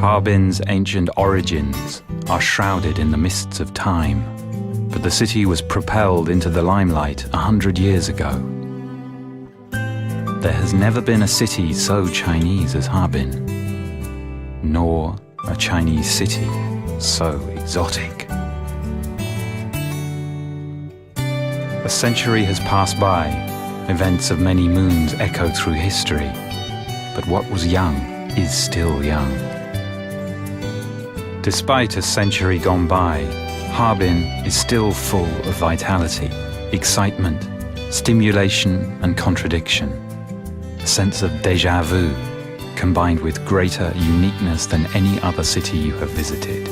Harbin's ancient origins are shrouded in the mists of time, but the city was propelled into the limelight 100 years ago. There has never been a city so Chinese as Harbin, nor a Chinese city so exotic. A century has passed by, events of many moons echo through history, but what was young is still young. Despite a century gone by, Harbin is still full of vitality, excitement, stimulation and contradiction. A sense of déjà vu, combined with greater uniqueness than any other city you have visited.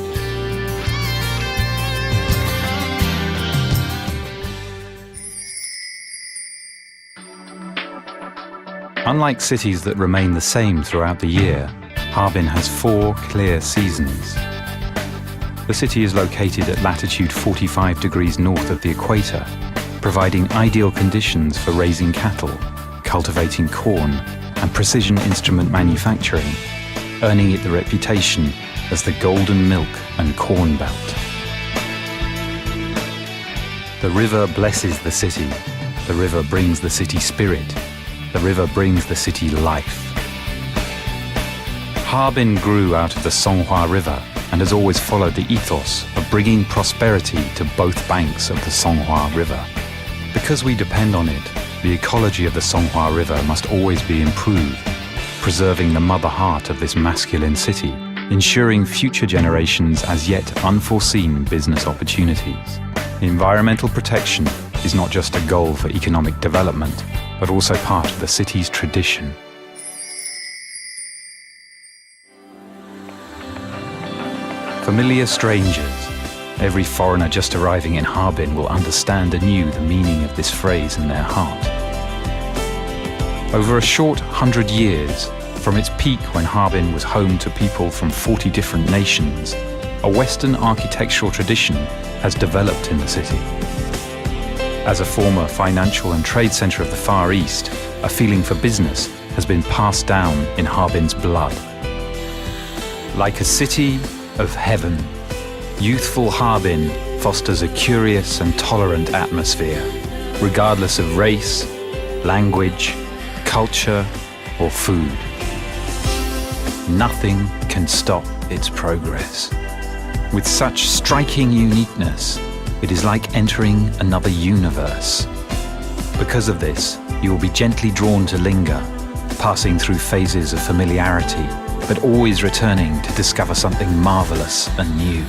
Unlike cities that remain the same throughout the year, Harbin has 4 clear seasons. The city is located at latitude 45 degrees north of the equator, providing ideal conditions for raising cattle, cultivating corn, and precision instrument manufacturing, earning it the reputation as the Golden Milk and Corn Belt. The river blesses the city. The river brings the city spirit. The river brings the city life. Harbin grew out of the Songhua River and has always followed the ethos of bringing prosperity to both banks of the Songhua River. Because we depend on it, the ecology of the Songhua River must always be improved, preserving the mother heart of this masculine city, ensuring future generations as yet unforeseen business opportunities. Environmental protection is not just a goal for economic development, but also part of the city's tradition. Familiar strangers. Every foreigner just arriving in Harbin will understand anew the meaning of this phrase in their heart. Over a short 100 years, from its peak when Harbin was home to people from 40 different nations, a Western architectural tradition has developed in the city. As a former financial and trade center of the Far East, a feeling for business has been passed down in Harbin's blood. Like a city of heaven, youthful Harbin fosters a curious and tolerant atmosphere, regardless of race, language, culture, or food. Nothing can stop its progress. With such striking uniqueness, it is like entering another universe. Because of this, you will be gently drawn to linger, passing through phases of familiarity, but always returning to discover something marvelous and new.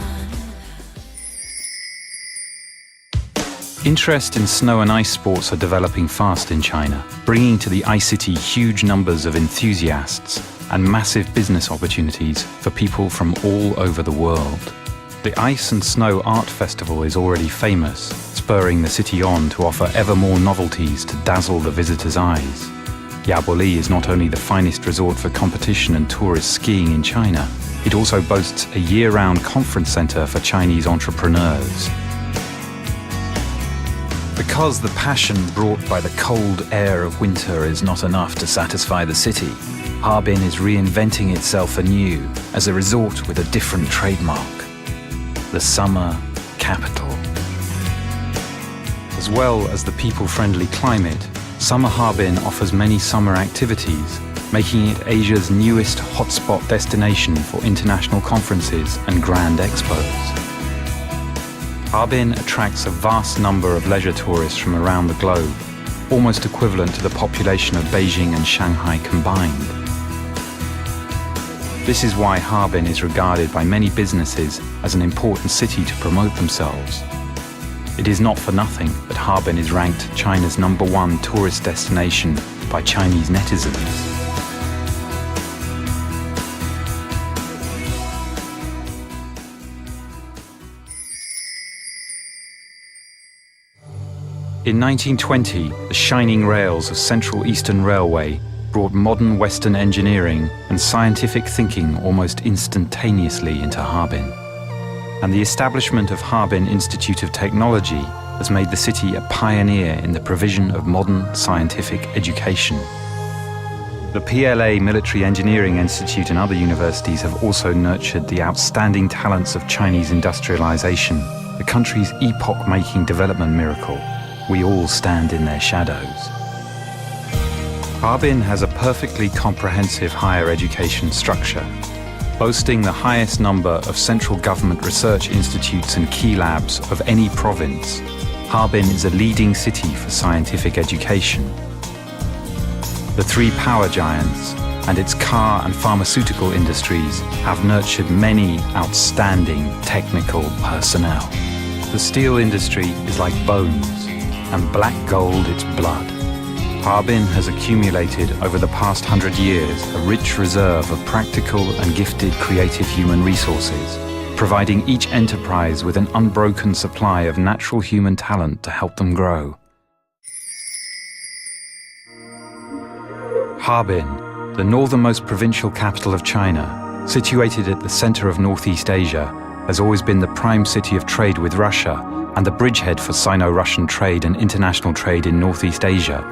Interest in snow and ice sports are developing fast in China, bringing to the Ice City huge numbers of enthusiasts and massive business opportunities for people from all over the world. The Ice and Snow Art Festival is already famous, spurring the city on to offer ever more novelties to dazzle the visitors' eyes. Yaboli is not only the finest resort for competition and tourist skiing in China, it also boasts a year-round conference center for Chinese entrepreneurs. Because the passion brought by the cold air of winter is not enough to satisfy the city, Harbin is reinventing itself anew as a resort with a different trademark: the summer capital. As well as the people-friendly climate, Summer Harbin offers many summer activities, making it Asia's newest hotspot destination for international conferences and grand expos. Harbin attracts a vast number of leisure tourists from around the globe, almost equivalent to the population of Beijing and Shanghai combined. This is why Harbin is regarded by many businesses as an important city to promote themselves. It is not for nothing that Harbin is ranked China's #1 tourist destination by Chinese netizens. In 1920, the shining rails of Central Eastern Railway brought modern Western engineering and scientific thinking almost instantaneously into Harbin. And the establishment of Harbin Institute of Technology has made the city a pioneer in the provision of modern scientific education. The PLA Military Engineering Institute and other universities have also nurtured the outstanding talents of Chinese industrialization, the country's epoch-making development miracle. We all stand in their shadows. Harbin has a perfectly comprehensive higher education structure. Boasting the highest number of central government research institutes and key labs of any province, Harbin is a leading city for scientific education. The three power giants and its car and pharmaceutical industries have nurtured many outstanding technical personnel. The steel industry is like bones, and black gold its blood. Harbin has accumulated over the past 100 years a rich reserve of practical and gifted creative human resources, providing each enterprise with an unbroken supply of natural human talent to help them grow. Harbin, the northernmost provincial capital of China, situated at the center of Northeast Asia, has always been the prime city of trade with Russia and the bridgehead for Sino-Russian trade and international trade in Northeast Asia.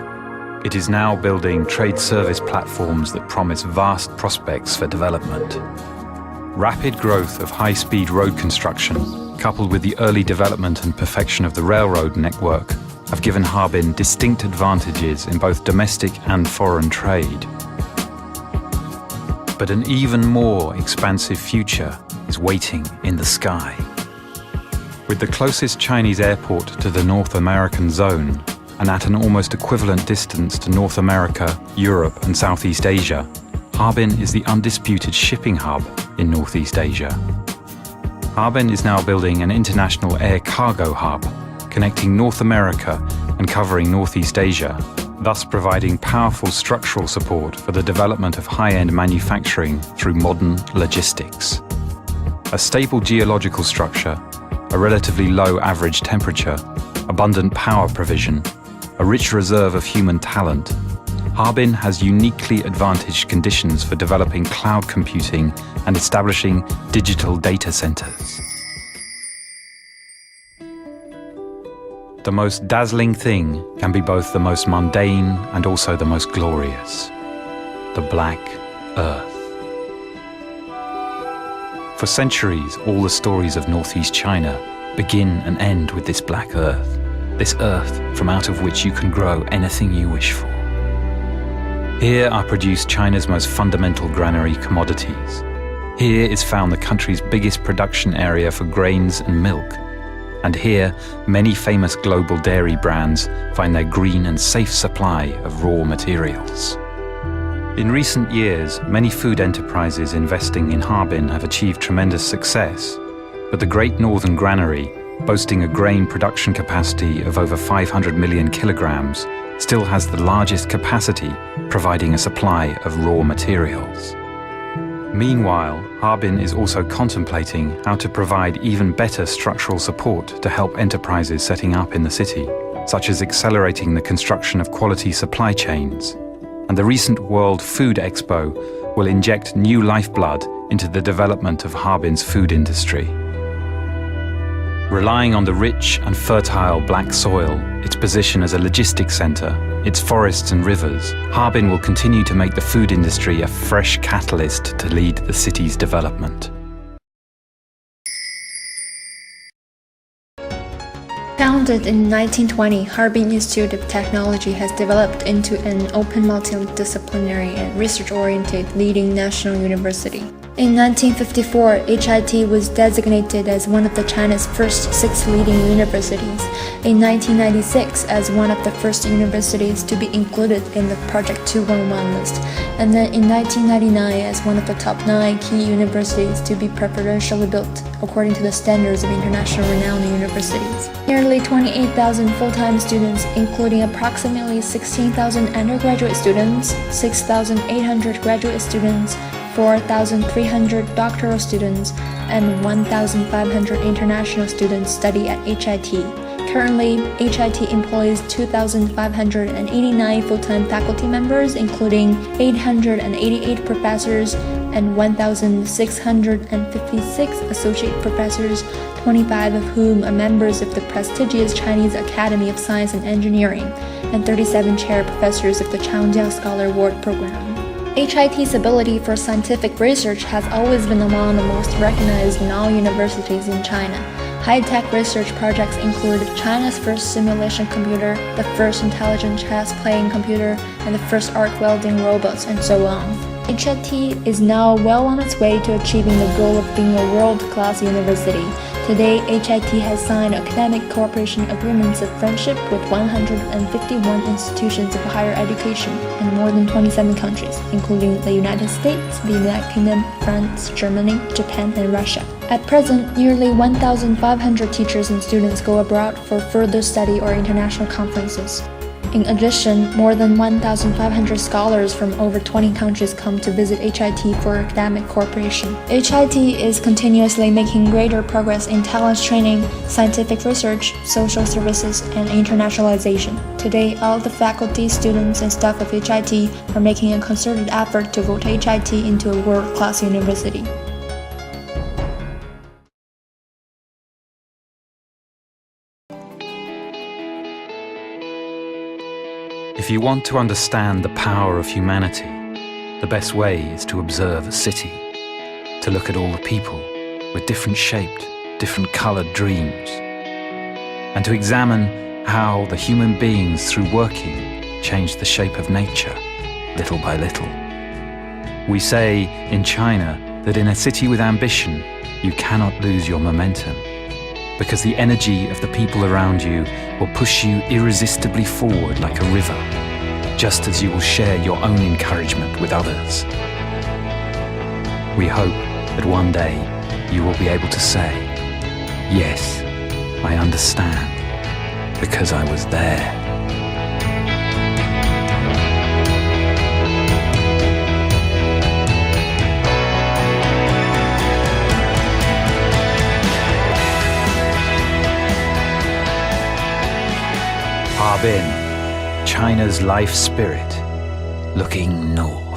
It is now building trade service platforms that promise vast prospects for development. Rapid growth of high-speed road construction, coupled with the early development and perfection of the railroad network, have given Harbin distinct advantages in both domestic and foreign trade. But an even more expansive future is waiting in the sky. With the closest Chinese airport to the North American zone, and at an almost equivalent distance to North America, Europe and Southeast Asia, Harbin is the undisputed shipping hub in Northeast Asia. Harbin is now building an international air cargo hub, connecting North America and covering Northeast Asia, thus providing powerful structural support for the development of high-end manufacturing through modern logistics. A stable geological structure, a relatively low average temperature, abundant power provision, a rich reserve of human talent, Harbin has uniquely advantaged conditions for developing cloud computing and establishing digital data centers. The most dazzling thing can be both the most mundane and also the most glorious: the Black Earth. For centuries, all the stories of Northeast China begin and end with this Black Earth, this earth from out of which you can grow anything you wish for. Here are produced China's most fundamental granary commodities. Here is found the country's biggest production area for grains and milk. And here, many famous global dairy brands find their green and safe supply of raw materials. In recent years, many food enterprises investing in Harbin have achieved tremendous success, but the Great Northern Granary, boasting a grain production capacity of over 500 million kilograms, still has the largest capacity, providing a supply of raw materials. Meanwhile, Harbin is also contemplating how to provide even better structural support to help enterprises setting up in the city, such as accelerating the construction of quality supply chains. And the recent World Food Expo will inject new lifeblood into the development of Harbin's food industry. Relying on the rich and fertile black soil, its position as a logistics center, its forests and rivers, Harbin will continue to make the food industry a fresh catalyst to lead the city's development. Founded in 1920, Harbin Institute of Technology has developed into an open multidisciplinary and research-oriented leading national university. In 1954, HIT was designated as one of China's first 6 leading universities, in 1996 as one of the first universities to be included in the Project 211 list, and then in 1999 as one of the top 9 key universities to be preferentially built according to the standards of international renowned universities. Nearly 28,000 full-time students, including approximately 16,000 undergraduate students, 6,800 graduate students, 4,300 doctoral students, and 1,500 international students study at HIT. Currently, HIT employs 2,589 full-time faculty members, including 888 professors and 1,656 associate professors, 25 of whom are members of the prestigious Chinese Academy of Science and Engineering, and 37 chair professors of the Changjiang Scholar Award Program. HIT's ability for scientific research has always been among the most recognized in all universities in China. High-tech research projects include China's first simulation computer, the first intelligent chess-playing computer, and the first arc welding robots, and so on. HIT is now well on its way to achieving the goal of being a world-class university. Today, HIT has signed academic cooperation agreements of friendship with 151 institutions of higher education in more than 27 countries, including the United States, the United Kingdom, France, Germany, Japan, and Russia. At present, nearly 1,500 teachers and students go abroad for further study or international conferences. In addition, more than 1,500 scholars from over 20 countries come to visit HIT for academic cooperation. HIT is continuously making greater progress in talent training, scientific research, social services, and internationalization. Today, all the faculty, students, and staff of HIT are making a concerted effort to vote HIT into a world-class university. If you want to understand the power of humanity, the best way is to observe a city, to look at all the people with different shaped, different colored dreams, and to examine how the human beings through working change the shape of nature, little by little. We say in China that in a city with ambition, you cannot lose your momentum, because the energy of the people around you will push you irresistibly forward like a river, just as you will share your own encouragement with others. We hope that one day you will be able to say, "Yes, I understand, because I was there." Harbin, China's life spirit, looking north.